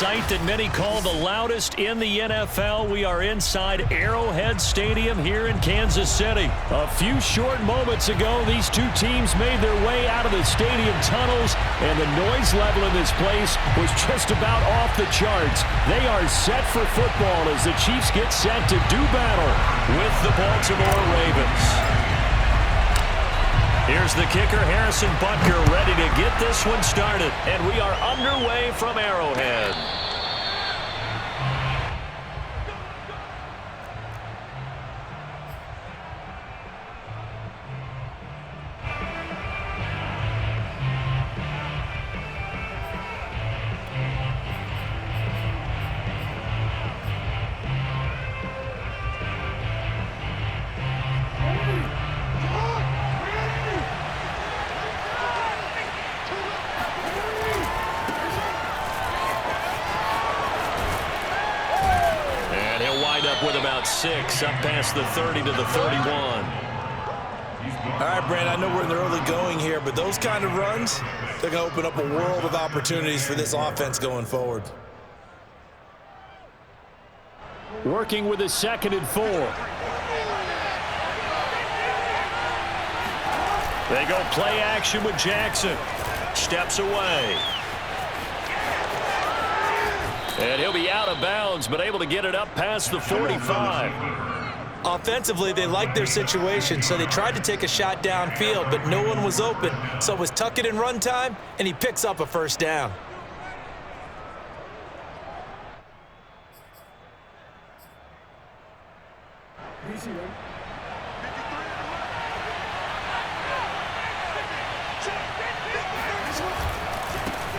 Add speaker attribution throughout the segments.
Speaker 1: sight that many call the loudest in the NFL. We are inside Arrowhead Stadium here in Kansas City. A few short moments ago, these two teams made their way out of the stadium tunnels, and the noise level in this place was just about off the charts. They are set for football as the Chiefs get set to do battle with the Baltimore Ravens. Here's the kicker, Harrison Butker, ready to get this one started. And we are underway from Arrowhead. With about 6, up past the 30 to the 31.
Speaker 2: All right, Brand, I know we're in the early going here, but those kind of runs, they're going to open up a world of opportunities for this offense going forward.
Speaker 1: Working with a 2nd and 4. They go play action with Jackson. Steps away. And he'll be out of bounds, but able to get it up past the 45.
Speaker 2: Offensively, they liked their situation, so they tried to take a shot downfield, but no one was open. So it was tuck it in run time, and he picks up a first down.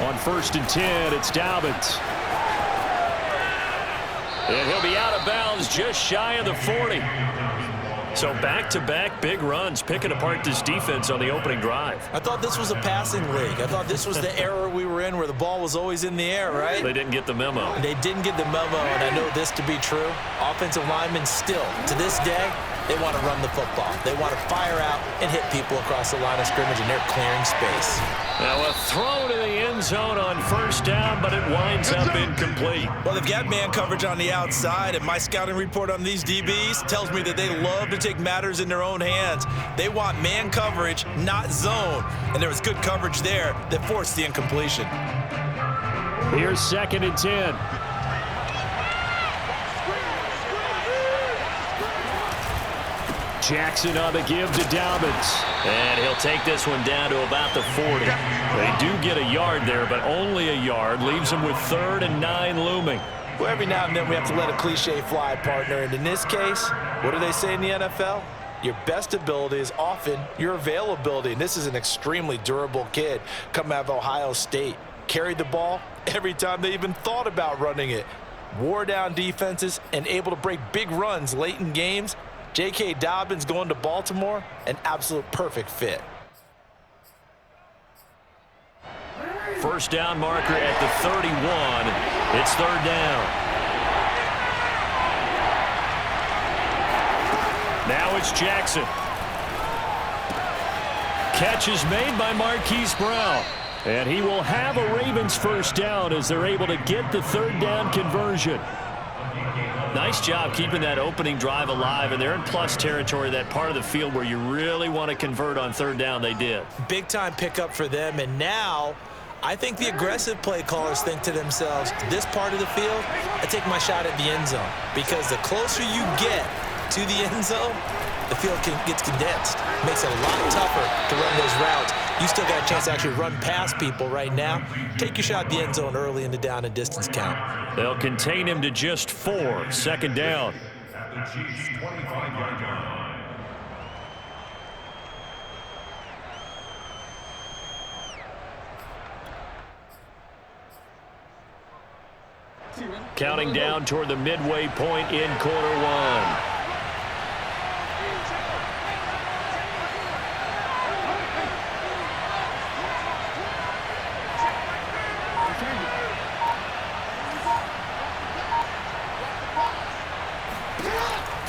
Speaker 1: On 1st and 10, it's Dobbins. And he'll be out of bounds just shy of the 40. So back-to-back big runs, picking apart this defense on the opening drive.
Speaker 2: I thought this was a passing league. I thought this was the era we were in where the ball was always in the air, right?
Speaker 1: They didn't get the memo.
Speaker 2: They didn't get the memo, and I know this to be true. Offensive linemen still, to this day, they want to run the football. They want to fire out and hit people across the line of scrimmage, and they're clearing space.
Speaker 1: Now a throw to the end zone on 1st down, but it winds up incomplete.
Speaker 2: Well, they've got man coverage on the outside, and my scouting report on these DBs tells me that they love to take matters in their own hands. They want man coverage, not zone, and there was good coverage there that forced the incompletion.
Speaker 1: Here's 2nd and 10. Jackson on the give to Dobbins. And he'll take this one down to about the 40. They do get a yard there, but only a yard. Leaves them with 3rd and 9 looming.
Speaker 2: Well, every now and then we have to let a cliche fly, partner. And in this case, what do they say in the NFL? Your best ability is often your availability. And this is an extremely durable kid coming out of Ohio State. Carried the ball every time they even thought about running it. Wore down defenses and able to break big runs late in games. J.K. Dobbins going to Baltimore, an absolute perfect fit.
Speaker 1: First down marker at the 31. It's 3rd down. Now it's Jackson. Catch is made by Marquise Brown. And he will have a Ravens first down as they're able to get the 3rd down conversion. Nice job keeping that opening drive alive, and they're in plus territory, that part of the field where you really want to convert on 3rd down. They did. Big-time
Speaker 2: pickup for them, and now I think the aggressive play callers think to themselves, this part of the field, I take my shot at the end zone, because the closer you get to the end zone, the field gets condensed. Makes it a lot tougher to run those routes. You still got a chance to actually run past people right now. Take your shot at the end zone early in the down and distance count.
Speaker 1: They'll contain him to just 4. 2nd down.
Speaker 3: At the Chiefs' 25-yard line.
Speaker 1: Counting down toward the midway point in quarter 1.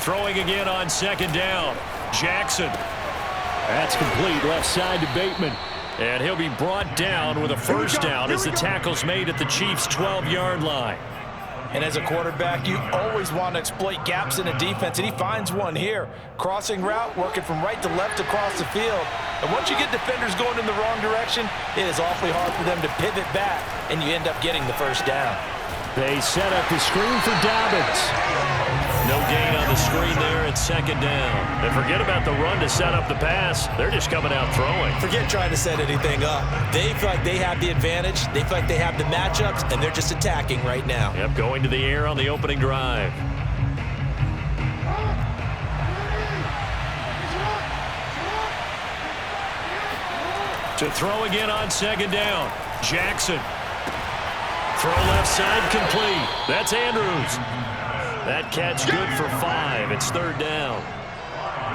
Speaker 1: Throwing again on 2nd down. Jackson. That's complete left side to Bateman. And he'll be brought down with a first down as the tackle's made at the Chiefs' 12-yard line.
Speaker 2: And as a quarterback, you always want to exploit gaps in a defense, and he finds one here. Crossing route, working from right to left across the field. And once you get defenders going in the wrong direction, it is awfully hard for them to pivot back, and you end up getting the first down.
Speaker 1: They set up the screen for Dobbins. No gain on the screen there at second down. And forget about the run to set up the pass. They're just coming out throwing.
Speaker 2: Forget trying to set anything up. They feel like they have the advantage. They feel like they have the matchups, and they're just attacking right now.
Speaker 1: Yep, going to the air on the opening drive. To throw again on second down. Jackson. Throw left side complete. That's Andrews. That catch good for 5. It's third down.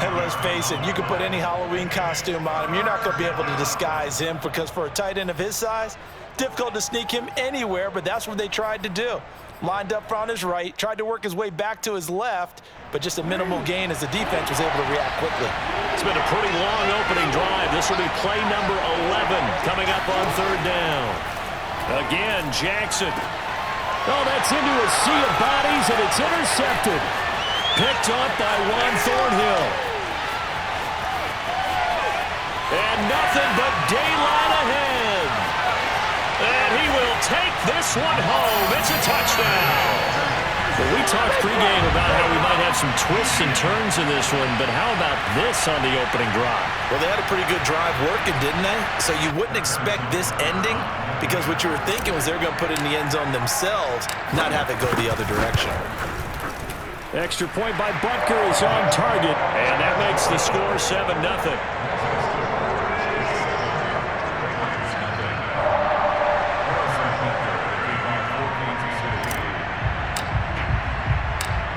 Speaker 2: And let's face it, you can put any Halloween costume on him. You're not going to be able to disguise him because for a tight end of his size, difficult to sneak him anywhere, but that's what they tried to do. Lined up on his right, tried to work his way back to his left, but just a minimal gain as the defense was able to react quickly.
Speaker 1: It's been a pretty long opening drive. This will be play number 11 coming up on third down. Again, Jackson. Oh, that's into a sea of bodies, and it's intercepted. Picked up by Juan Thornhill. And nothing but daylight ahead. And he will take this one home. It's a touchdown. Well, we talked pregame about how we might have some twists and turns in this one, but how about this on the opening drive?
Speaker 2: Well, they had a pretty good drive working, didn't they? So you wouldn't expect this ending because what you were thinking was they were going to put it in the end zone themselves, not have it go the other direction.
Speaker 1: Extra point by Butker is on target, and that makes the score 7-0.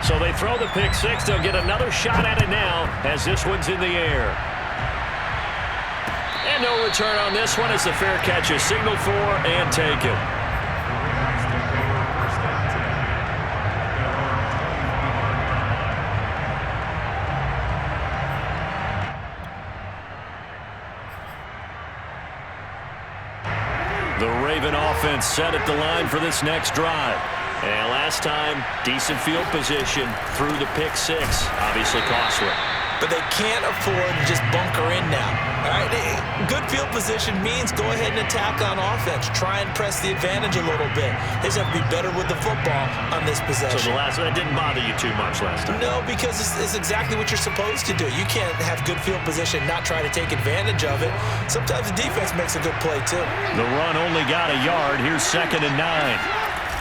Speaker 1: So they throw the pick six. They'll get another shot at it now as this one's in the air. And no return on this one as the fair catch is signaled for and taken. The Raven offense set at the line for this next drive. And last time, decent field position through the pick six. Obviously costly.
Speaker 2: But they can't afford to just bunker in now. All right, good field position means go ahead and attack on offense. Try and press the advantage a little bit. They just have to be better with the football on this possession.
Speaker 1: So that didn't bother you too much last time?
Speaker 2: No, because it's exactly what you're supposed to do. You can't have good field position, not try to take advantage of it. Sometimes the defense makes a good play, too.
Speaker 1: The run only got a yard. Here's 2nd and 9.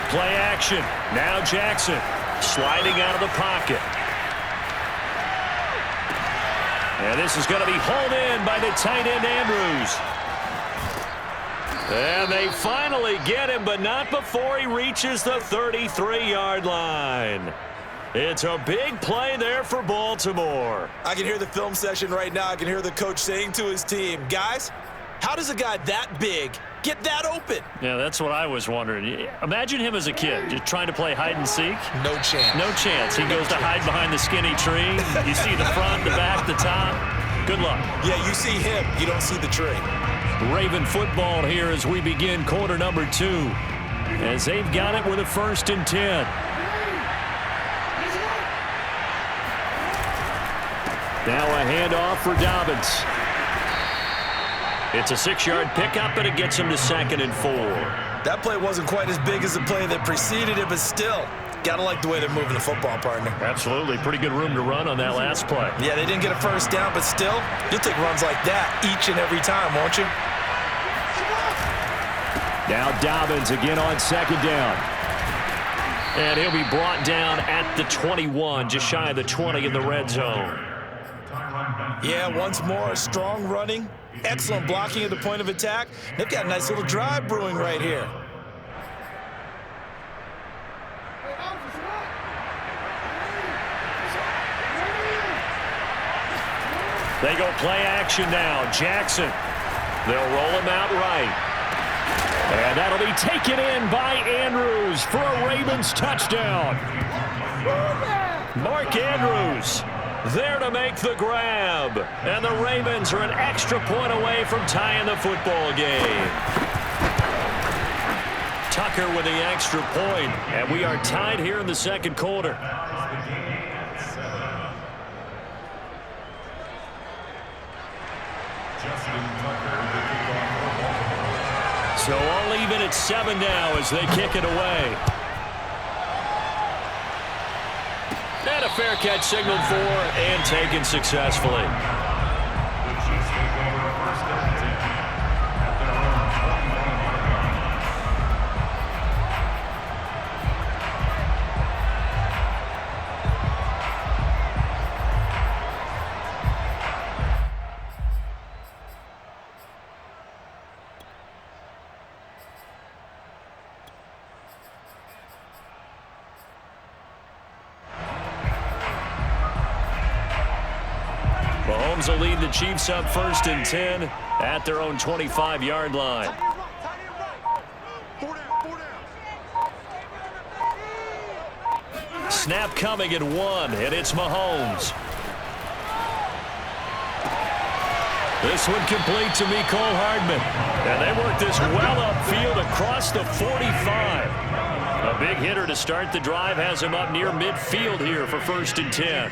Speaker 1: Play action. Now Jackson sliding out of the pocket. And this is going to be hauled in by the tight end Andrews. And they finally get him, but not before he reaches the 33-yard line. It's a big play there for Baltimore.
Speaker 2: I can hear the film session right now. I can hear the coach saying to his team, guys, how does a guy that big get that open?
Speaker 1: Yeah, that's what I was wondering. Imagine him as a kid, just trying to play hide and seek.
Speaker 2: No chance.
Speaker 1: No chance. He goes to hide behind the skinny tree. You see the front, the back, the top. Good luck.
Speaker 2: Yeah, you see him. You don't see the tree.
Speaker 1: Raven football here as we begin quarter number 2. As they've got it with a 1st and 10. Now a handoff for Dobbins. It's a 6-yard pickup, and it gets him to 2nd and 4.
Speaker 2: That play wasn't quite as big as the play that preceded it, but still, gotta like the way they're moving the football, partner.
Speaker 1: Absolutely. Pretty good room to run on that last play.
Speaker 2: Yeah, they didn't get a first down, but still, you'll take runs like that each and every time, won't you?
Speaker 1: Now Dobbins again on 2nd down. And he'll be brought down at the 21, just shy of the 20 in the red zone.
Speaker 2: Yeah, once more, strong running, excellent blocking at the point of attack. They've got a nice little drive brewing right here.
Speaker 1: They go play action now. Jackson. They'll roll him out right. And that'll be taken in by Andrews for a Ravens touchdown. Mark Andrews There to make the grab. And the Ravens are an extra point away from tying the football game. Tucker with the extra point, and we are tied here in the second quarter. So all even at 7 now as they kick it away. And a fair catch signaled for and taken successfully.
Speaker 3: The Chiefs take over first and 10 at their own 21-yard line.
Speaker 1: Mahomes will lead the Chiefs up first and 10 at their own 25-yard line. Snap coming at 1, and it's Mahomes. This one complete to Mecole Hardman. And they work this well upfield across the 45. A big hitter to start the drive has him up near midfield here for first and 10.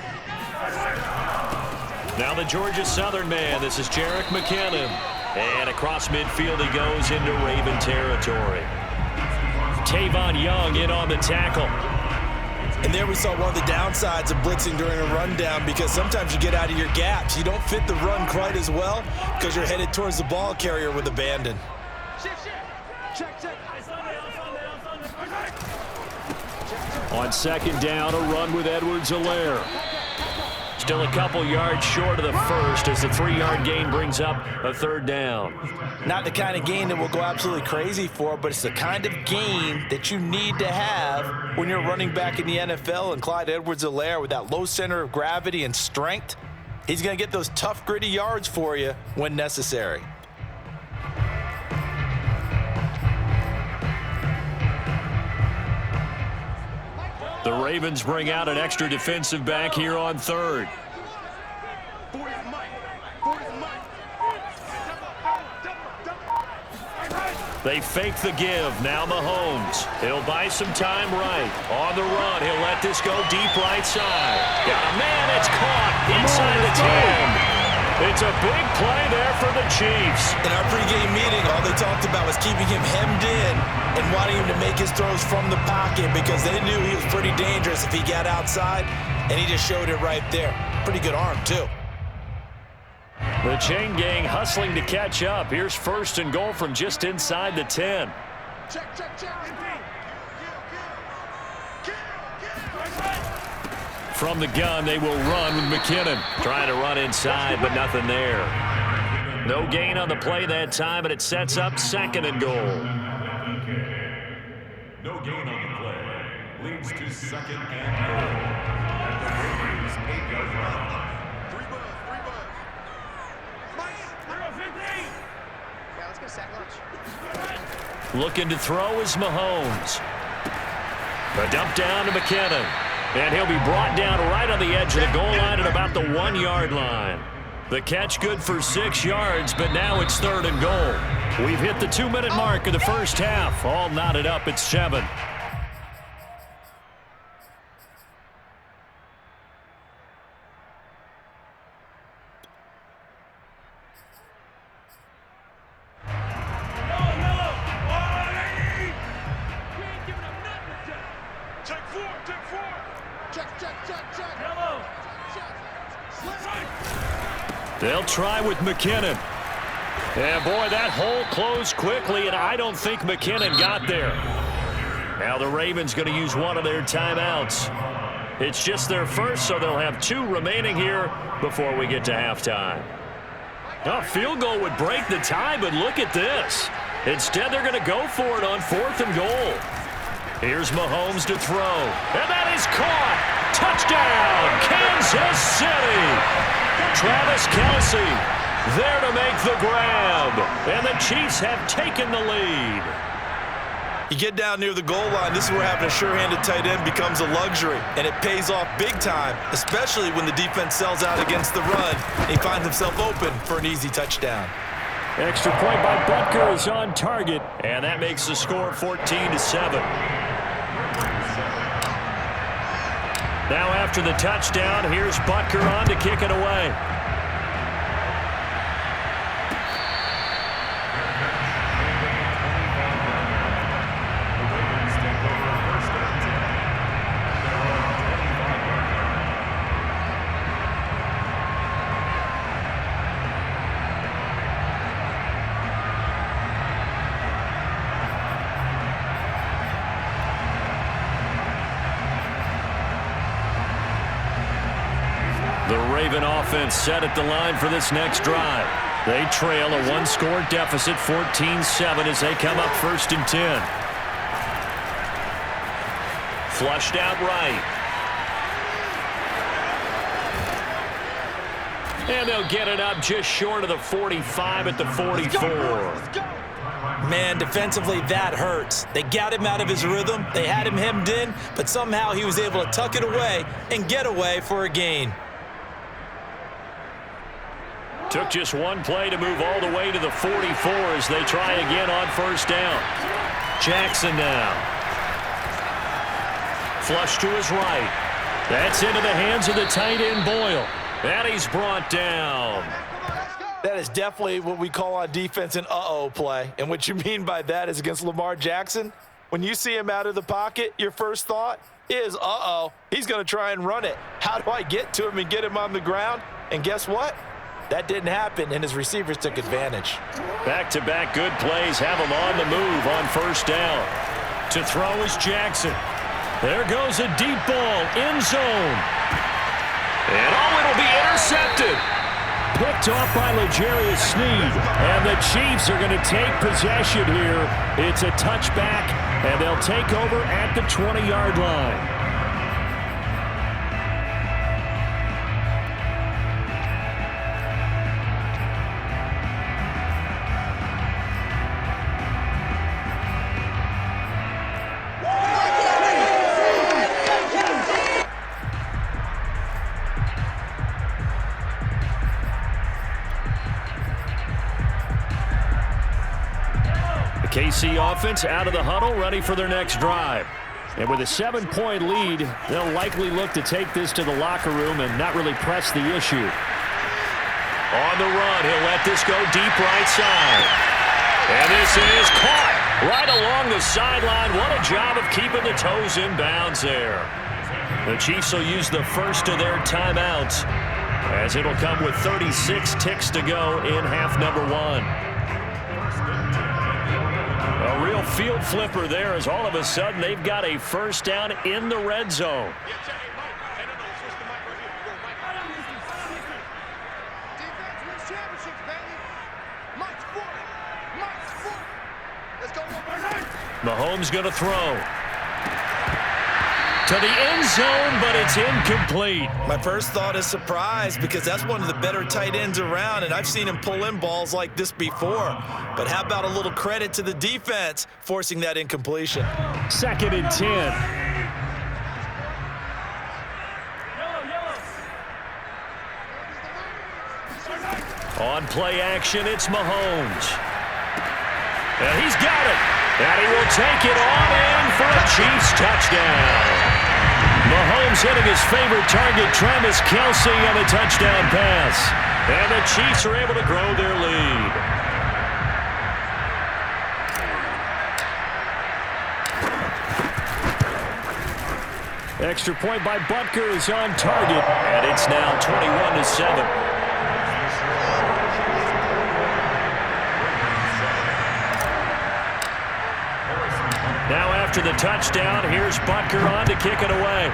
Speaker 1: Now the Georgia Southern man, this is Jerick McKinnon. And across midfield he goes into Raven territory. Tavon Young in on the tackle.
Speaker 2: And there we saw one of the downsides of blitzing during a rundown, because sometimes you get out of your gaps. You don't fit the run quite as well because you're headed towards the ball carrier with abandon.
Speaker 1: On second down, a run with Edwards-Helaire. Still a couple yards short of the first as the 3-yard gain brings up a third down.
Speaker 2: Not the kind of gain that we'll go absolutely crazy for, but it's the kind of gain that you need to have when you're running back in the NFL. And Clyde Edwards-Helaire, with that low center of gravity and strength, he's going to get those tough, gritty yards for you when necessary.
Speaker 1: The Ravens bring out an extra defensive back here on third. They fake the give. Now Mahomes. He'll buy some time right. On the run, he'll let this go deep right side. Got a man, it's caught inside the 10. It's a big play there for the Chiefs.
Speaker 2: In our pregame meeting, all they talked about was keeping him hemmed in and wanting him to make his throws from the pocket, because they knew he was pretty dangerous if he got outside, and he just showed it right there. Pretty good arm, too.
Speaker 1: The chain gang hustling to catch up. Here's first and goal from just inside the 10.
Speaker 4: Check.
Speaker 1: From the gun, they will run with McKinnon. Trying to run inside, but nothing there. No gain on the play that time, and it sets up second and goal.
Speaker 3: No gain on the play. Leads to second and goal. At the Ravens' 8-yard line.
Speaker 4: Yeah, let's go sack lunch.
Speaker 1: Looking to throw is Mahomes. A dump down to McKinnon. And he'll be brought down right on the edge of the goal line at about the 1-yard line. The catch good for 6 yards, but now it's third and goal. We've hit the 2-minute mark of the first half. All knotted up at 7. They'll try with McKinnon. And boy, that hole closed quickly, and I don't think McKinnon got there. Now the Ravens going to use one of their timeouts. It's just their first, so they'll have 2 remaining here before we get to halftime. A field goal would break the tie, but look at this. Instead, they're going to go for it on 4th and goal. Here's Mahomes to throw. And that is caught. Touchdown, Kansas City. Travis Kelce there to make the grab. And the Chiefs have taken the lead.
Speaker 2: You get down near the goal line, this is where having a sure-handed tight end becomes a luxury, and it pays off big time, especially when the defense sells out against the run and he finds himself open for an easy touchdown.
Speaker 1: Extra point by Butker is on target, and that makes the score 14-7. Now after the touchdown, here's Butker on to kick it away. The Raven offense set at the line for this next drive. They trail a one-score deficit, 14-7, as they come up 1st and 10. Flushed out right. And they'll get it up just short of the 45 at the 44.
Speaker 2: Man, defensively, that hurts. They got him out of his rhythm. They had him hemmed in, but somehow he was able to tuck it away and get away for a gain.
Speaker 1: Took just one play to move all the way to the 44 as they try again on 1st down. Jackson now. Flush to his right. That's into the hands of the tight end Boyle. And he's brought down.
Speaker 2: That is definitely what we call on defense an uh-oh play. And what you mean by that is against Lamar Jackson, when you see him out of the pocket, your first thought is, uh-oh, he's going to try and run it. How do I get to him and get him on the ground? And guess what? That didn't happen, and his receivers took advantage.
Speaker 1: Back-to-back good plays have him on the move on 1st down. To throw is Jackson. There goes a deep ball, end zone. And it'll be intercepted. Picked off by L'Jarius Sneed. And the Chiefs are going to take possession here. It's a touchback, and they'll take over at the 20-yard line. KC offense out of the huddle, ready for their next drive. And with a 7-point lead, they'll likely look to take this to the locker room and not really press the issue. On the run, he'll let this go deep right side. And this is caught right along the sideline. What a job of keeping the toes in bounds there. The Chiefs will use the first of their timeouts, as it'll come with 36 ticks to go in half number 1. A real field flipper there, as all of a sudden they've got a 1st down in the red zone. Mahomes going to throw to the end zone, but it's incomplete.
Speaker 2: My first thought is surprise, because that's one of the better tight ends around, and I've seen him pull in balls like this before. But how about a little credit to the defense forcing that incompletion?
Speaker 1: 2nd and 10. On play action, it's Mahomes. And he's got it. And he will take it on in for a Chiefs touchdown. Mahomes hitting his favorite target, Travis Kelce, on a touchdown pass. And the Chiefs are able to grow their lead. Extra point by Butker is on target, and it's now 21-7. Now after the touchdown, here's Butker on to kick it away.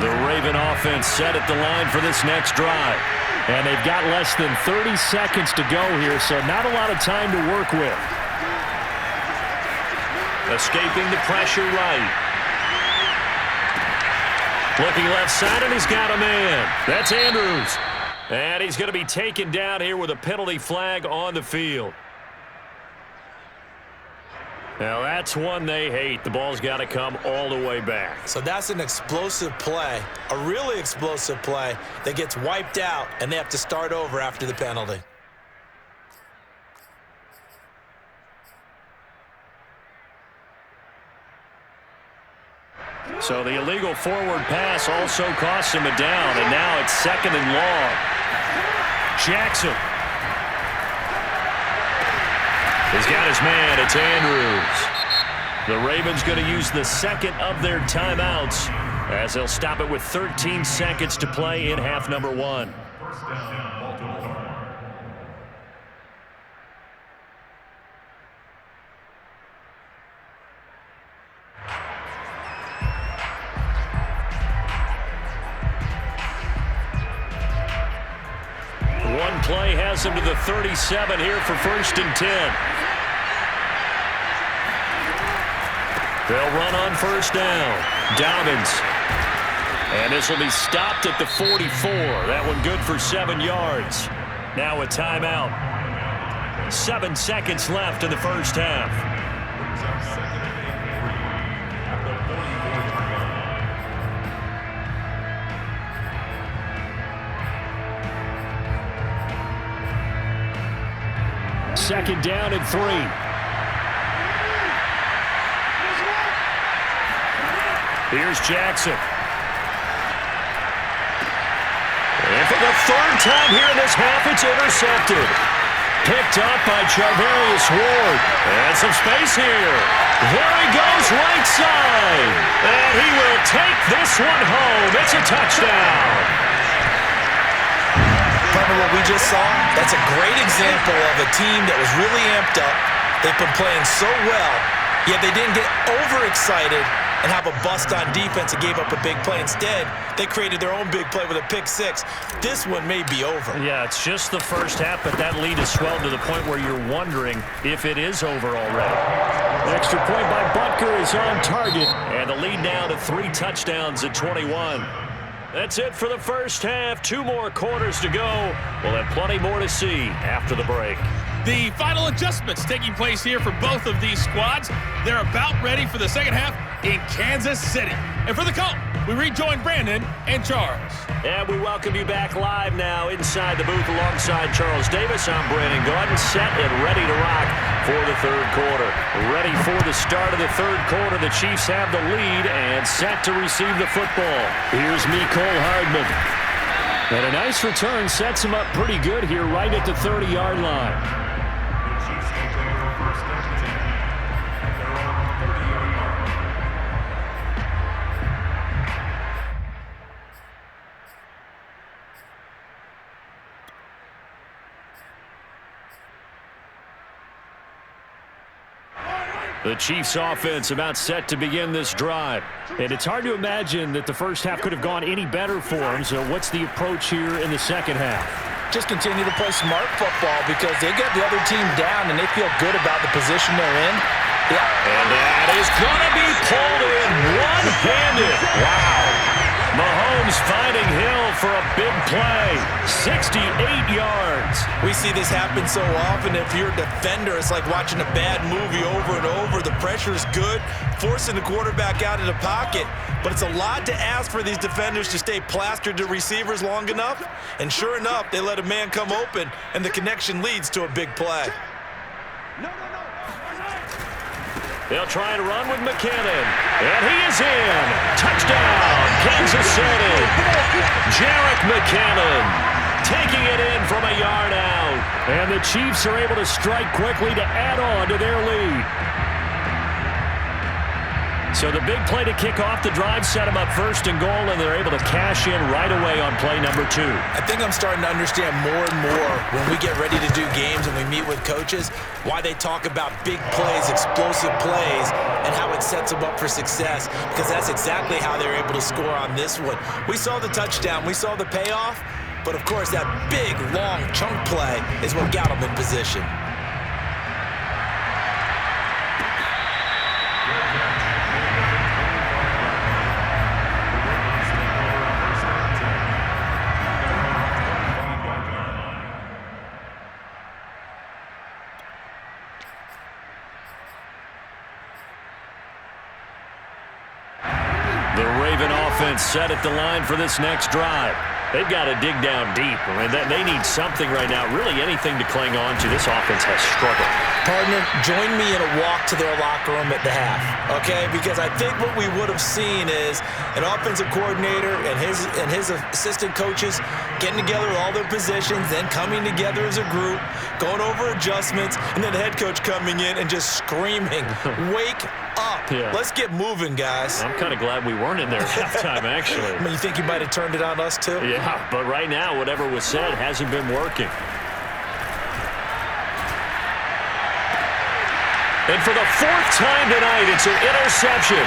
Speaker 1: The Raven offense set at the line for this next drive. And they've got less than 30 seconds to go here, so not a lot of time to work with. Escaping the pressure right. Looking left side, and he's got a man. That's Andrews. And he's going to be taken down here with a penalty flag on the field. Now, that's one they hate. The ball's got to come all the way back.
Speaker 2: So that's an explosive play, a really explosive play that gets wiped out, and they have to start over after the penalty.
Speaker 1: So the illegal forward pass also costs him a down, and now it's 2nd and long. Jackson. He's got his man. It's Andrews. The Ravens going to use the second of their timeouts as they'll stop it with 13 seconds to play in half number 1.
Speaker 3: First down, Baltimore.
Speaker 1: One play has him to the 37 here for 1st and 10. They'll run on 1st down. Dobbins. And this will be stopped at the 44. That one good for 7 yards. Now a timeout. 7 seconds left in the first half.
Speaker 3: Brings up 2nd and 8 at the
Speaker 1: 2nd down and 3. Here's Jackson. And for the 3rd time here in this half, it's intercepted. Picked up by Charvarius Ward. And some space here. There he goes, right side. And he will take this one home. It's a touchdown.
Speaker 2: Remember what we just saw? That's a great example of a team that was really amped up. They've been playing so well, yet they didn't get overexcited and have a bust on defense and gave up a big play. Instead, they created their own big play with a pick 6. This one may be over.
Speaker 1: Yeah, it's just the first half, but that lead has swelled to the point where you're wondering if it is over already. Extra point by Butker is on target, and the lead now to 3 touchdowns at 21. That's it for the first half. 2 more quarters to go. We'll have plenty more to see after the break.
Speaker 5: The final adjustments taking place here for both of these squads. They're about ready for the second half in Kansas City. And for the call, we rejoin Brandon and Charles.
Speaker 1: And we welcome you back live now inside the booth alongside Charles Davis. I'm Brandon Gaudin, set and ready to rock for the 3rd quarter. Ready for the start of the 3rd quarter. The Chiefs have the lead and set to receive the football. Here's Mecole Hardman. And a nice return sets him up pretty good here right at the 30-yard line.
Speaker 3: The Chiefs will go for 1st and 10 at their own 30-yard line.
Speaker 1: The Chiefs offense about set to begin this drive. And it's hard to imagine that the first half could have gone any better for them. So what's the approach here in the second half?
Speaker 2: Just continue to play smart football because they got the other team down and they feel good about the position they're in. Yeah.
Speaker 1: And that is going to be pulled in one-handed. Wow. Mahomes finding Hill for a big play. 68 yards.
Speaker 2: We see this happen so often. If you're a defender, it's like watching a bad movie over and over. The pressure is good, forcing the quarterback out of the pocket. But it's a lot to ask for these defenders to stay plastered to receivers long enough. And sure enough, they let a man come open, and the connection leads to a big play.
Speaker 1: They'll try and run with McKinnon. And he is in. Touchdown, Kansas City. Jerick McKinnon taking it in from a yard out. And the Chiefs are able to strike quickly to add on to their lead. So the big play to kick off the drive set them up 1st and goal, and they're able to cash in right away on play number 2.
Speaker 2: I think I'm starting to understand more and more when we get ready to do games and we meet with coaches why they talk about big plays, explosive plays, and how it sets them up for success, because that's exactly how they're able to score on this one. We saw the touchdown. We saw the payoff. But, of course, that big, long chunk play is what got them in position.
Speaker 1: The Raven offense set at the line for this next drive. They've got to dig down deep. I mean, they need something right now, really anything to cling on to. This offense has struggled.
Speaker 2: Partner, join me in a walk to their locker room at the half, okay? Because I think what we would have seen is an offensive coordinator and his assistant coaches getting together with all their positions, then coming together as a group, going over adjustments, and then the head coach coming in and just screaming, wake up.
Speaker 1: Yeah.
Speaker 2: Let's get moving, guys.
Speaker 1: I'm kind of glad we weren't in there at halftime, actually.
Speaker 2: I mean, you think you might have turned it on us, too?
Speaker 1: Yeah, but right now, whatever was said hasn't been working. And for the fourth time tonight, it's an interception.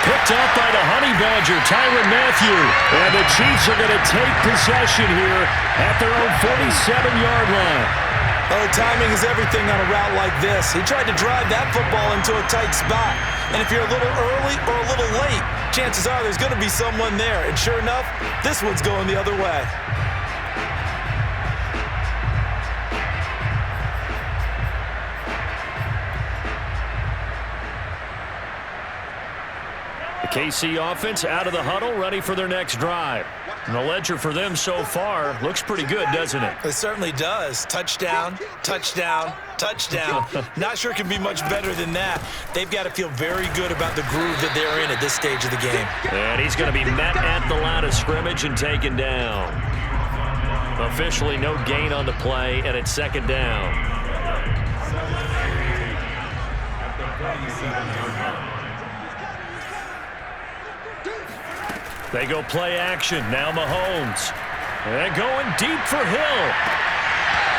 Speaker 1: Picked up by the Honey Badger, Tyrann Mathieu. And the Chiefs are going to take possession here at their own 47-yard line.
Speaker 2: Oh, timing is everything on a route like this. He tried to drive that football into a tight spot. And if you're a little early or a little late, chances are there's going to be someone there. And sure enough, this one's going the other way.
Speaker 1: The KC offense out of the huddle, ready for their next drive. And the ledger for them so far looks pretty good, doesn't it?
Speaker 2: It certainly does. Touchdown, touchdown, touchdown. Not sure it can be much better than that. They've got to feel very good about the groove that they're in at this stage of the game.
Speaker 1: And he's going to be met at the line of scrimmage and taken down. Officially no gain on the play, and it's second down. They go play action. Now Mahomes. And going deep for Hill.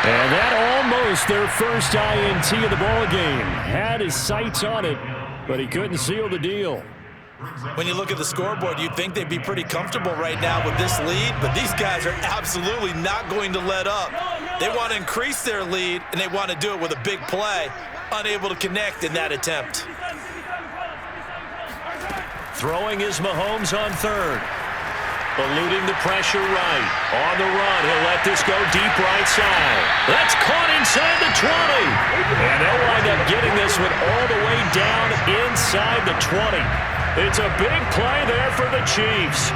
Speaker 1: And that almost their first INT of the ball game. Had his sights on it, but he couldn't seal the deal.
Speaker 2: When you look at the scoreboard, you'd think they'd be pretty comfortable right now with this lead, but these guys are absolutely not going to let up. They want to increase their lead, and they want to do it with a big play. Unable to connect in that attempt.
Speaker 1: Throwing is Mahomes on third. Eluding the pressure right. On the run, he'll let this go deep right side. That's caught inside the 20. And they'll wind up getting this one all the way down inside the 20. It's a big play there for the Chiefs.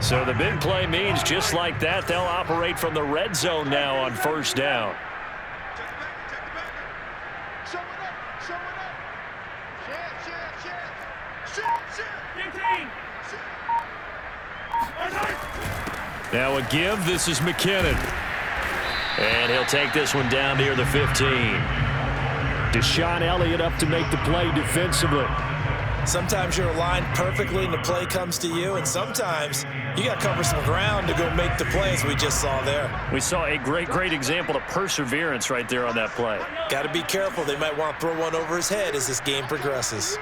Speaker 1: So the big play means just like that, they'll operate from the red zone now on first down. Now a give, this is McKinnon. And he'll take this one down near the 15. Deshaun Elliott up to make the play defensively.
Speaker 2: Sometimes you're aligned perfectly and the play comes to you, and sometimes you got to cover some ground to go make the plays we just saw there.
Speaker 1: We saw a great example of perseverance right there on that play.
Speaker 2: Got to be careful. They might want to throw one over his head as this game progresses.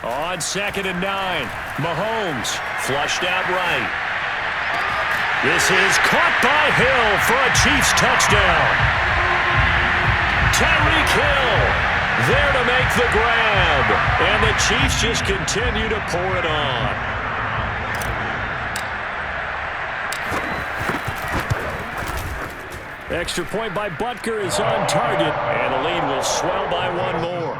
Speaker 1: On 2nd and 9, Mahomes flushed out right. This is caught by Hill for a Chiefs touchdown. Tyreek Hill there to make the grab. And the Chiefs just continue to pour it on. Extra point by Butker is on target. And the lead will swell by one more.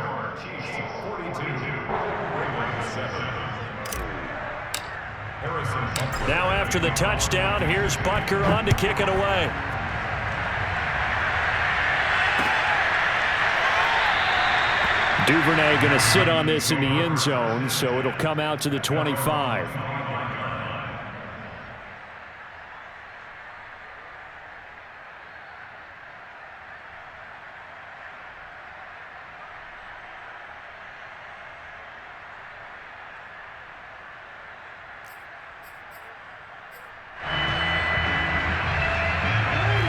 Speaker 1: Now after the touchdown, here's Butker on to kick it away. Duvernay going to sit on this in the end zone, so it'll come out to the 25.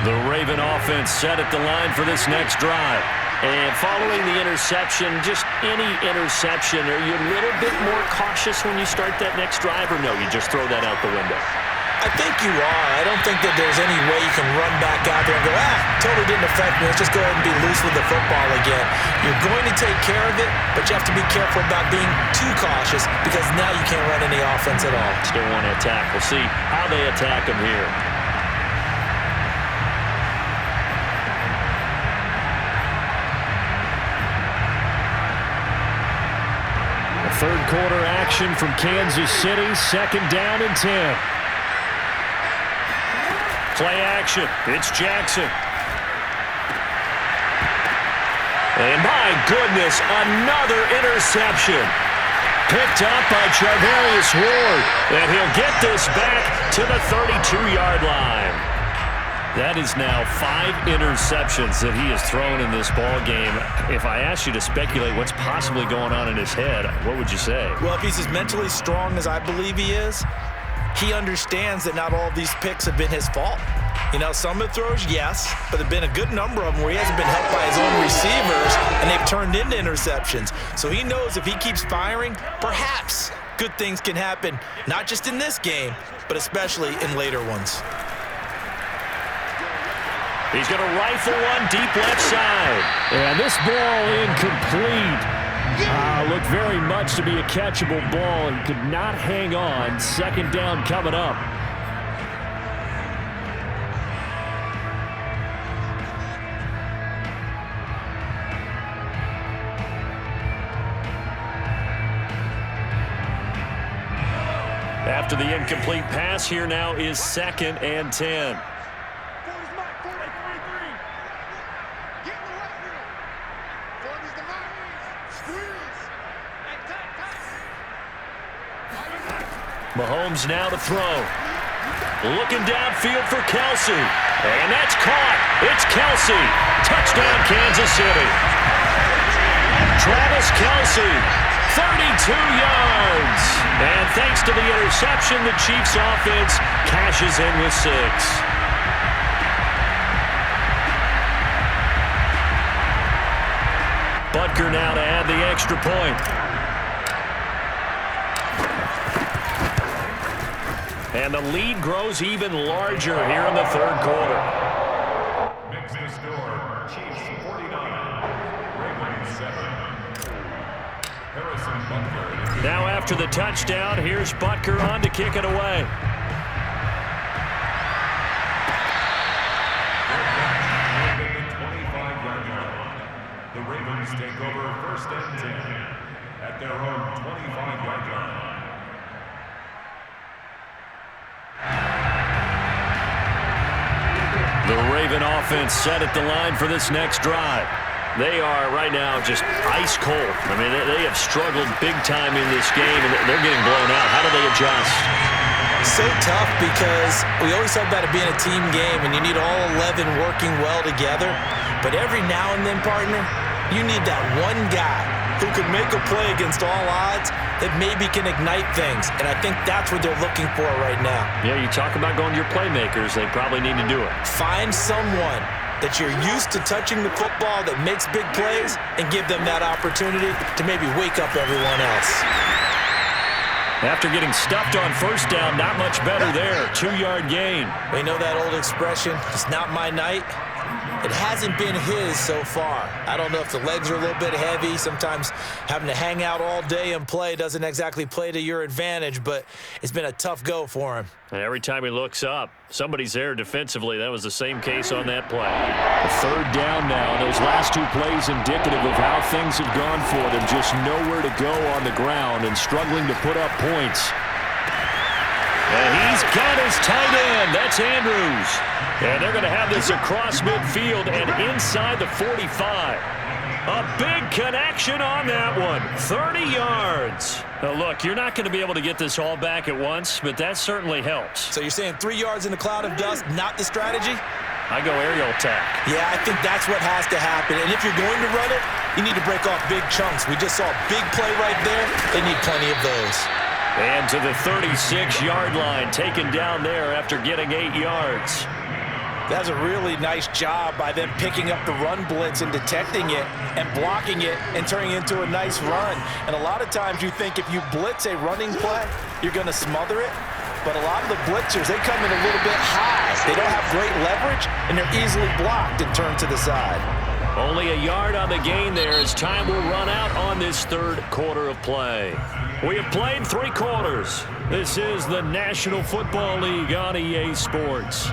Speaker 1: The Raven offense set at the line for this next drive. And following the interception, just any interception, are you a little bit more cautious when you start that next drive, or no, you just throw that out the window?
Speaker 2: I think you are. I don't think that there's any way you can run back out there and go, totally didn't affect me. Let's just go ahead and be loose with the football again. You're going to take care of it, but you have to be careful about being too cautious because now you can't run any offense at all.
Speaker 1: Still want to attack. We'll see how they attack him here. Third quarter action from Kansas City. 2nd down and 10. Play action. It's Jackson. And my goodness, another interception. Picked up by Charvarius Ward. And he'll get this back to the 32-yard line. That is now 5 interceptions that he has thrown in this ball game. If I asked you to speculate what's possibly going on in his head, what would you say?
Speaker 2: Well, if he's as mentally strong as I believe he is, he understands that not all of these picks have been his fault. You know, some of the throws, yes, but there have been a good number of them where he hasn't been helped by his own receivers, and they've turned into interceptions. So he knows if he keeps firing, perhaps good things can happen, not just in this game, but especially in later ones.
Speaker 1: He's going to rifle one deep left side. And this ball incomplete. Looked very much to be a catchable ball and could not hang on. 2nd down coming up. After the incomplete pass, here now is 2nd and 10. Mahomes now to throw. Looking downfield for Kelce. And that's caught. It's Kelce. Touchdown, Kansas City. Travis Kelce, 32 yards. And thanks to the interception, the Chiefs offense cashes in with 6. Butker now to add the extra point. And the lead grows even larger here in the 3rd quarter.
Speaker 3: Makes the score Chiefs 49, Ravens 7. Harrison Butker.
Speaker 1: Now after the touchdown, here's Butker on to kick it away.
Speaker 3: Within the 25-yard line, the Ravens take over 1st and 10 at their own 25-yard line.
Speaker 1: The Raven offense set at the line for this next drive. They are right now just ice cold. I mean, they have struggled big time in this game, and they're getting blown out. How do they adjust?
Speaker 2: So tough because we always talk about it being a team game, and you need all 11 working well together. But every now and then, partner, you need that one guy who could make a play against all odds that maybe can ignite things. And I think that's what they're looking for right now.
Speaker 1: Yeah, you talk about going to your playmakers. They probably need to do it.
Speaker 2: Find someone that you're used to touching the football that makes big plays and give them that opportunity to maybe wake up everyone else.
Speaker 1: After getting stuffed on 1st down, not much better there. 2-yard gain.
Speaker 2: We know that old expression, it's not my night. It hasn't been his so far. I don't know if the legs are a little bit heavy. Sometimes having to hang out all day and play doesn't exactly play to your advantage, but it's been a tough go for him.
Speaker 1: And every time he looks up, somebody's there defensively. That was the same case on that play. A 3rd down now. Those last 2 plays indicative of how things have gone for them. Just nowhere to go on the ground and struggling to put up points. And he's got his tight end. That's Andrews. And they're going to have this across midfield and inside the 45. A big connection on that one. 30 yards. Now, look, you're not going to be able to get this all back at once, but that certainly helps.
Speaker 2: So you're saying 3 yards in a cloud of dust, not the strategy?
Speaker 1: I go aerial attack.
Speaker 2: Yeah, I think that's what has to happen. And if you're going to run it, you need to break off big chunks. We just saw a big play right there. They need plenty of those.
Speaker 1: And to the 36-yard line, taken down there after getting 8 yards.
Speaker 2: That's a really nice job by them picking up the run blitz and detecting it and blocking it and turning it into a nice run. And a lot of times you think if you blitz a running play, you're going to smother it. but a lot of the blitzers, they come in a little bit high. They don't have great leverage, and they're easily blocked and turned to the side.
Speaker 1: Only a yard on the gain there as time will run out on this third quarter of play. We have played 3 quarters. This is the National Football League on EA Sports.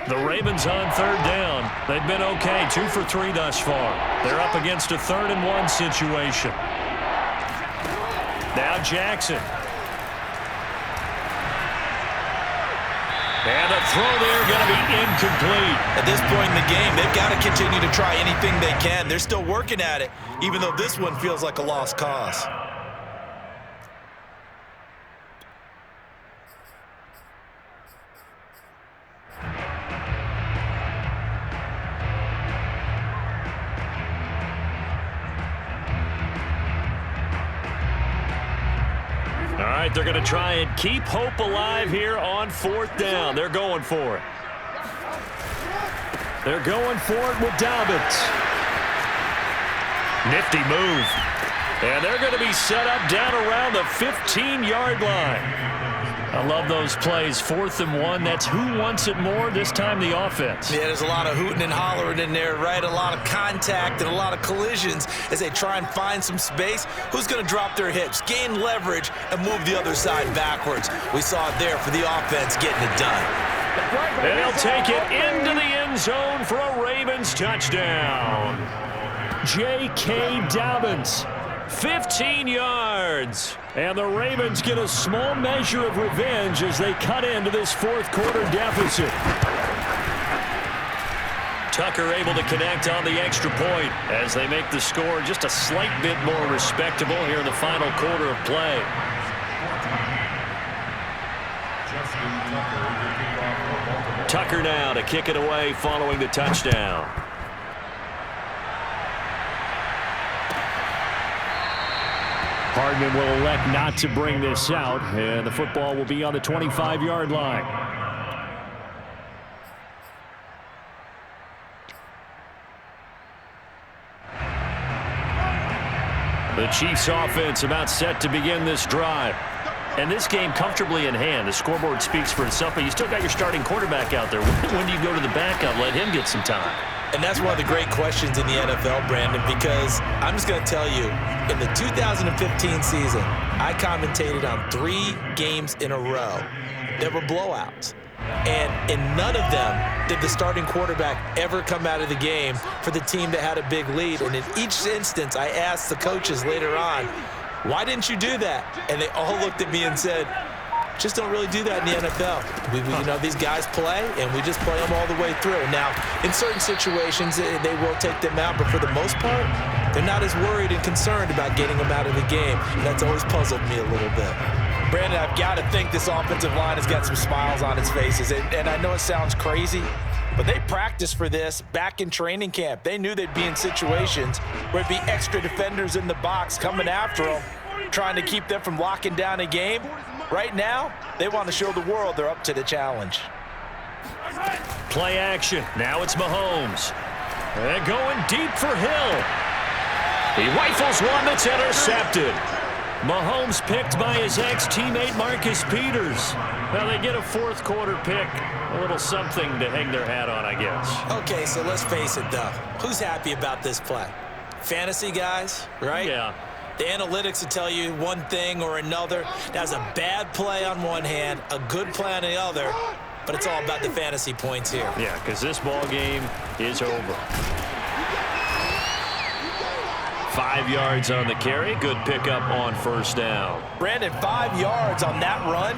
Speaker 1: The Ravens on third down. They've been okay, 2 for 3 thus far. They're up against a 3rd and 1 situation. Now Jackson. And the throw there going to be incomplete.
Speaker 2: At this point in the game, they've got to continue to try anything they can. They're still working at it, even though this one feels like a lost cause.
Speaker 1: All right, they're going to try and keep hope alive here on 4th down. They're going for it. They're going for it with Dobbins. Nifty move. And they're going to be set up down around the 15-yard line. I love those plays. 4th and 1. That's who wants it more, this time the offense.
Speaker 2: Yeah, there's a lot of hooting and hollering in there, right? A lot of contact and a lot of collisions as they try and find some space. Who's going to drop their hips, gain leverage, and move the other side backwards? We saw it there for the offense getting it done.
Speaker 1: And they'll take it into the end zone for a Ravens touchdown. J.K. Dobbins, 15 yards. And the Ravens get a small measure of revenge as they cut into this 4th quarter deficit. Tucker able to connect on the extra point as they make the score just a slight bit more respectable here in the final quarter of play. Tucker now to kick it away following the touchdown. Hardman will elect not to bring this out, and the football will be on the 25-yard line. The Chiefs offense about set to begin this drive. And this game comfortably in hand. The scoreboard speaks for itself, but you still got your starting quarterback out there. When do you go to the backup, let him get some time?
Speaker 2: And that's one of the great questions in the NFL, Brandon, because I'm just going to tell you, in the 2015 season, I commentated on 3 games in a row. There were blowouts. And in none of them did the starting quarterback ever come out of the game for the team that had a big lead. And in each instance, I asked the coaches later on, why didn't you do that? And they all looked at me and said, just don't really do that in the NFL. You know, these guys play, and we just play them all the way through. Now, in certain situations, they will take them out, but for the most part, they're not as worried and concerned about getting them out of the game. And that's always puzzled me a little bit. Brandon, I've got to think this offensive line has got some smiles on its faces. And I know it sounds crazy, but they practiced for this back in training camp. They knew they'd be in situations where it'd be extra defenders in the box coming after them, trying to keep them from locking down a game. Right now, they want to show the world they're up to the challenge.
Speaker 1: Play action. Now it's Mahomes. They're going deep for Hill. He rifles one that's intercepted. Mahomes picked by his ex-teammate Marcus Peters. Now they get a 4th quarter pick. A little something to hang their hat on, I guess.
Speaker 2: Okay, so let's face it, though. Who's happy about this play? Fantasy guys, right?
Speaker 1: Yeah.
Speaker 2: The analytics will tell you one thing or another. That's a bad play on one hand, a good play on the other, but it's all about the fantasy points here.
Speaker 1: Yeah, because this ball game is over. 5 yards on the carry. Good pickup on 1st down.
Speaker 2: Brandon, 5 yards on that run.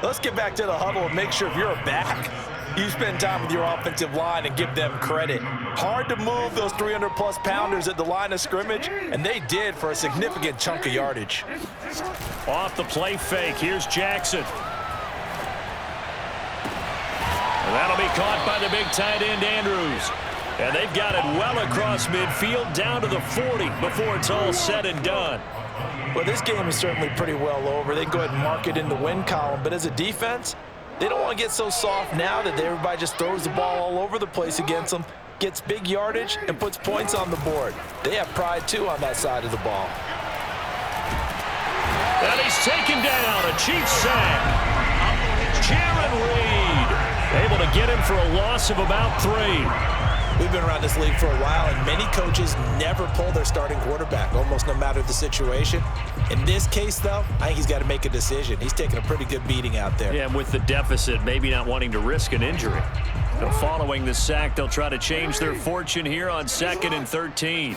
Speaker 2: Let's get back to the huddle and make sure if you're a back, you spend time with your offensive line and give them credit. Hard to move those 300-plus pounders at the line of scrimmage, and they did for a significant chunk of yardage.
Speaker 1: Off the play fake, here's Jackson. And that'll be caught by the big tight end, Andrews. And they've got it well across midfield, down to the 40 before it's all said and done.
Speaker 2: Well, this game is certainly pretty well over. They can go ahead and mark it in the win column, but as a defense, they don't want to get so soft now that everybody just throws the ball all over the place against them, gets big yardage, and puts points on the board. They have pride, too, on that side of the ball.
Speaker 1: taken down. A Chiefs sack. Jarran Reed able to get him for a loss of about 3.
Speaker 2: We've been around this league for a while, and many coaches never pull their starting quarterback, almost no matter the situation. In this case, though, I think he's got to make a decision. He's taking a pretty good beating out there.
Speaker 1: Yeah, and with the deficit, maybe not wanting to risk an injury. So following the sack, they'll try to change their fortune here on 2nd and 13.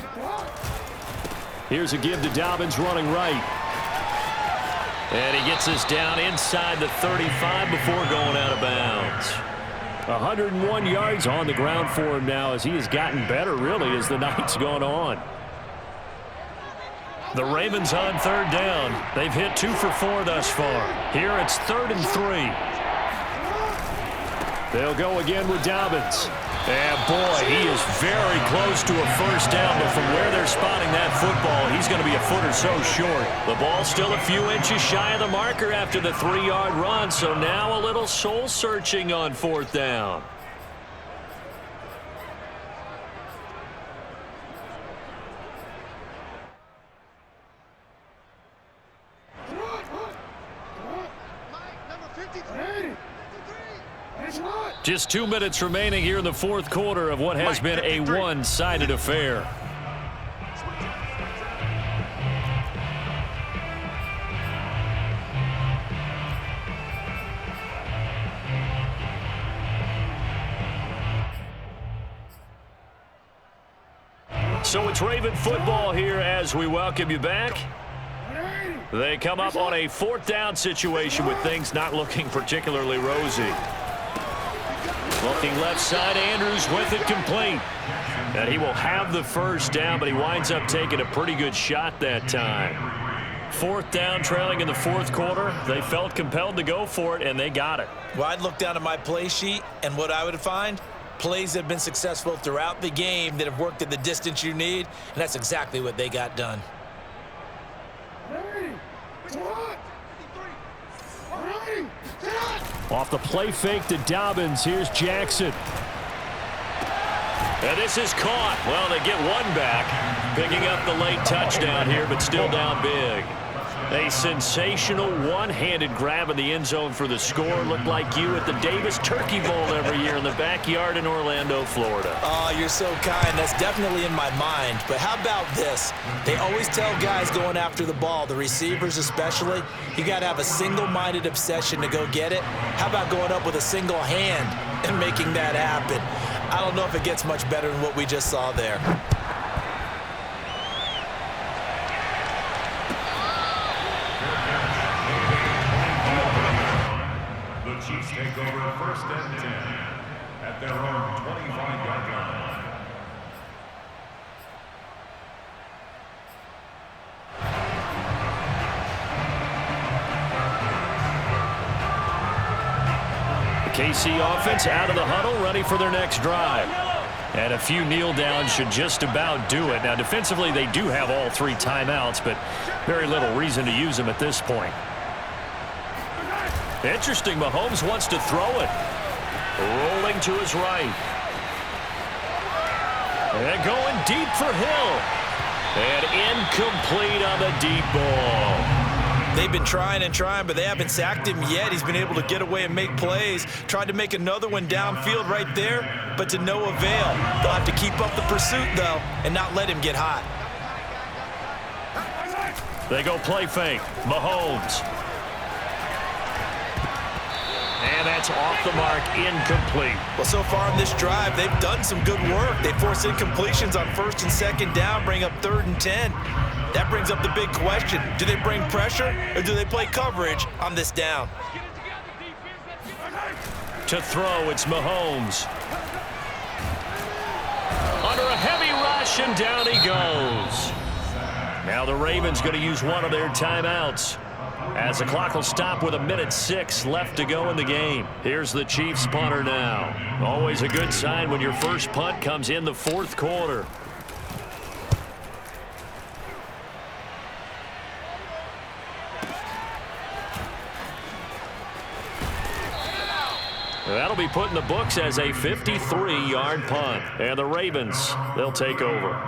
Speaker 1: Here's a give to Dobbins running right. And he gets us down inside the 35 before going out of bounds. 101 yards on the ground for him now as he has gotten better, really, as the night's gone on. The Ravens on 3rd down. They've hit 2 for 4 thus far. Here it's 3rd and 3. They'll go again with Dobbins. And, boy, he is very close to a first down, but from where they're spotting that football, he's going to be a foot or so short. The ball's still a few inches shy of the marker after the 3-yard run, so now a little soul-searching on 4th down. Just 2 minutes remaining here in the 4th quarter of what has been a one-sided affair. So it's Raven football here as we welcome you back. They come up on a 4th down situation with things not looking particularly rosy. Looking left side, Andrews with it complete. And he will have the first down, but he winds up taking a pretty good shot that time. 4th down, trailing in the 4th quarter. They felt compelled to go for it, and they got it.
Speaker 2: Well, I'd look down at my play sheet, and what I would find, plays that have been successful throughout the game that have worked at the distance you need, and that's exactly what they got done.
Speaker 1: Off the play fake to Dobbins. Here's Jackson. And this is caught. Well, they get one back. Picking up the late touchdown here, but still down big. A sensational one-handed grab in the end zone for the score. Looked like you at the Davis Turkey Bowl every year in the backyard in Orlando, Florida.
Speaker 2: Oh, you're so kind. That's definitely in my mind. But how about this? They always tell guys going after the ball, the receivers especially, you got to have a single-minded obsession to go get it. How about going up with a single hand and making that happen? I don't know if it gets much better than what we just saw there.
Speaker 3: Chiefs take over 1st and 10 at their own 25-yard line.
Speaker 1: The KC offense out of the huddle, ready for their next drive. And a few kneel downs should just about do it. Now, defensively, they do have all 3 timeouts, but very little reason to use them at this point. Interesting, Mahomes wants to throw it. Rolling to his right. And going deep for Hill. And incomplete on the deep ball.
Speaker 2: They've been trying and trying, but they haven't sacked him yet. He's been able to get away and make plays. Tried to make another one downfield right there, but to no avail. They'll have to keep up the pursuit, though, and not let him get hot.
Speaker 1: They go play fake. Mahomes. And that's off the mark, incomplete.
Speaker 2: Well, so far on this drive, they've done some good work. They force incompletions on 1st and 2nd down, bring up 3rd and 10. That brings up the big question. Do they bring pressure or do they play coverage on this down?
Speaker 1: To throw, it's Mahomes. Under a heavy rush, and down he goes. Now the Ravens going to use one of their timeouts, as the clock will stop with 1:06 left to go in the game. Here's the Chiefs punter now. Always a good sign when your first punt comes in the 4th quarter. That'll be put in the books as a 53-yard punt. And the Ravens, they'll take over.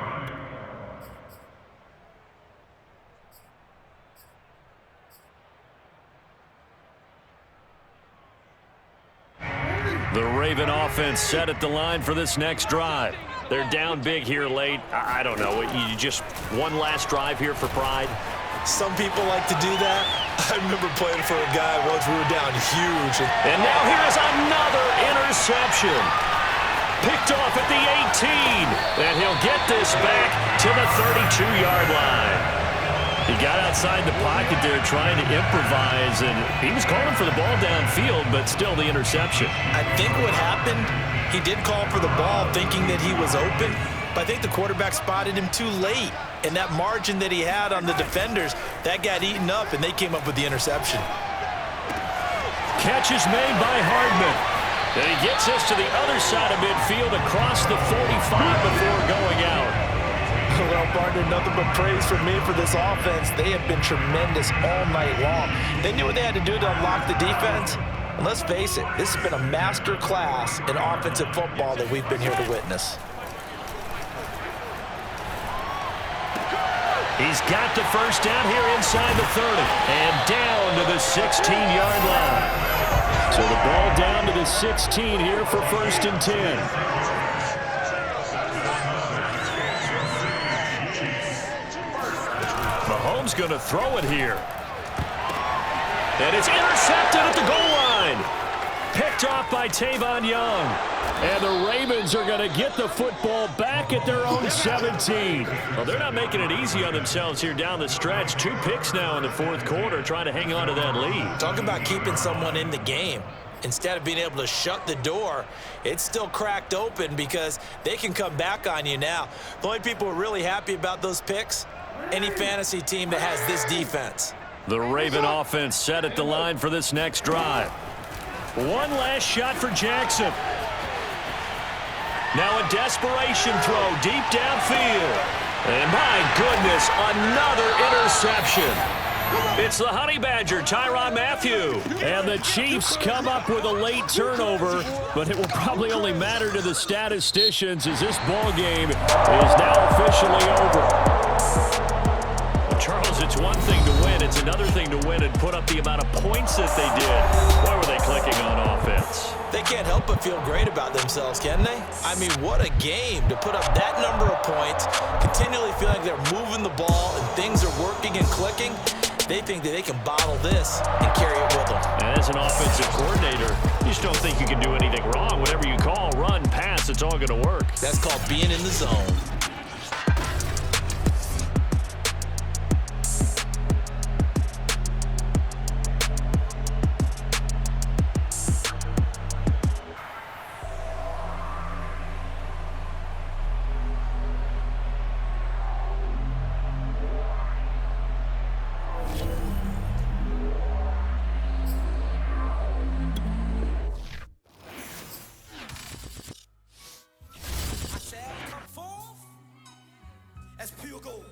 Speaker 1: Raven offense set at the line for this next drive. They're down big here late. I don't know. You just one last drive here for pride?
Speaker 2: Some people like to do that. I remember playing for a guy once we were down huge.
Speaker 1: And now here is another interception. Picked off at the 18. And he'll get this back to the 32-yard line. He got outside the pocket there trying to improvise, and he was calling for the ball downfield, but still the interception.
Speaker 2: I think what happened, he did call for the ball thinking that he was open, but I think the quarterback spotted him too late. And that margin that he had on the defenders, that got eaten up, and they came up with the interception.
Speaker 1: Catch is made by Hardman. And he gets us to the other side of midfield across the 45 before going out.
Speaker 2: Well, partner, nothing but praise from me for this offense. They have been tremendous all night long. They knew what they had to do to unlock the defense. And let's face it, this has been a master class in offensive football that we've been here to witness.
Speaker 1: He's got the first down here inside the 30 and down to the 16-yard line. So the ball down to the 16 here for 1st and 10. Mahomes going to throw it here. And it's intercepted at the goal line. Picked off by Tavon Young. And the Ravens are going to get the football back at their own 17. Well, they're not making it easy on themselves here down the stretch. 2 picks now in the 4th quarter trying to hang on to that lead.
Speaker 2: Talk about keeping someone in the game. Instead of being able to shut the door, it's still cracked open because they can come back on you now. The only people who are really happy about those picks, any fantasy team that has this defense.
Speaker 1: The Raven offense set at the line for this next drive. One last shot for Jackson. Now a desperation throw deep downfield. And my goodness, another interception. It's the Honey Badger, Tyrann Mathieu. And the Chiefs come up with a late turnover, but it will probably only matter to the statisticians as this ball game is now officially over. Charles, it's one thing to win. It's another thing to win and put up the amount of points that they did. Why were they clicking on offense?
Speaker 2: They can't help but feel great about themselves, can they? I mean, what a game to put up that number of points, continually feeling like they're moving the ball and things are working and clicking. They think that they can bottle this and carry it with them.
Speaker 1: And as an offensive coordinator, you just don't think you can do anything wrong. Whatever you call, run, pass, it's all going to work.
Speaker 2: That's called being in the zone.
Speaker 6: As pure gold.